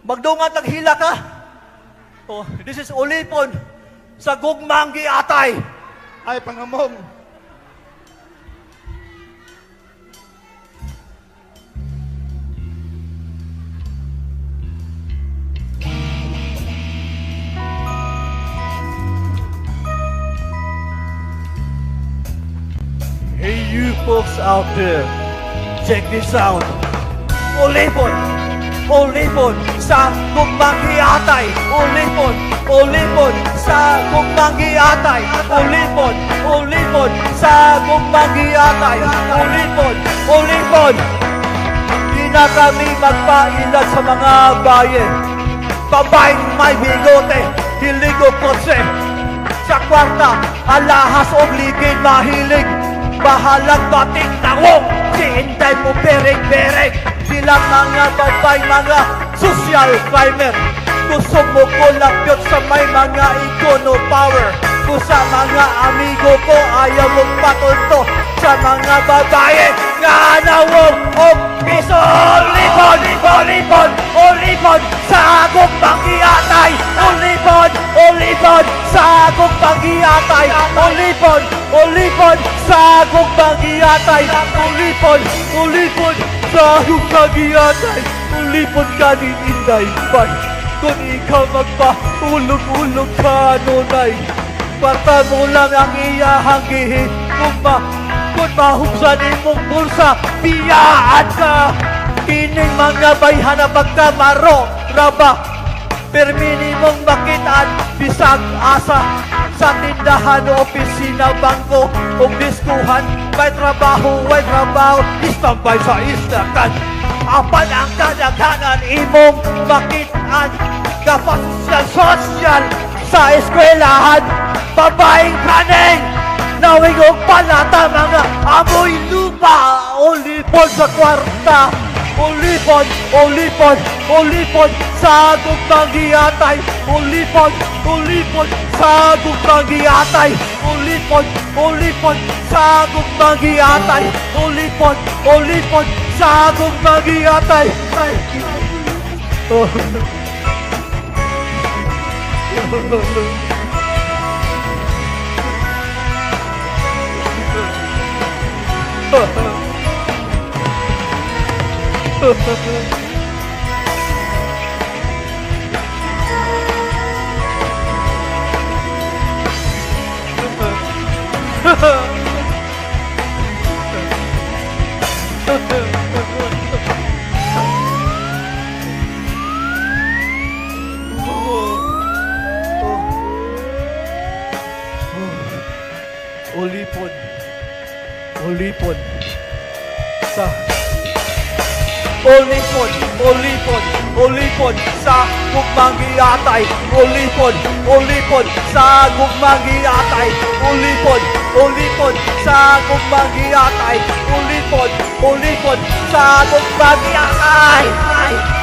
Magdungat naghila ka. Oh, this is ulipon sa gugmang giatay. Ay, pangamong. Hey, you folks out there, check this out. Ulipon sa gugmang giatay. Ulipon sa gugmang giatay. Ulipon sa gugmang giatay. Ulipon. Di na kami magpailad sa mga bayan. Babaeng may bigote, hilig o kotse. Sa kwarta, alahas o ligid mahilig. Bahalag batik tawong, si Inday mo bereng-bereng. Sila mga babay, mga social climber. Gusto mo ko lapyot sa may mga ikono power. Kung sa mga amigo ko ayaw mong patunto. Sa mga babae nga nawong o piso. Ulipon sa gugmang giatay. Ulipon sa gugmang giatay. Ulipon sa gugmang giatay. Ulipon sa gugmang giatay. Ulipon ka ni Inday Bay. Kung ikaw magpahulog-ulog ka nunay, kwarta mo lang ang iyahang gihin. Kung mahuksan imong bulsa, biyaan ka. Kining mga bayhan na pagkamaro, raba. Permini mong makitaan, bisag asa. Sa tindahan o opisina, bangko o diskuhan. May trabaho, istambay sa istakan. Apan ang kadaghanan imong makitaan. Kapag sosyal sa eskwelahan. Babaeng kaneng nawing og palata, mga amoy lupa. Ulipon sa kwarta. Ulipon sa gugmang giatay. Ulipon sa gugmang giatay. Ulipon sa gugmang giatay. Ulipon sa gugmang giatay. Ulipon sa Ulipon sa gugmang giatay. Ulipon sa gugmang giatay. Ulipon sa gugmang giatay. Ulipon sa gugmang giatay.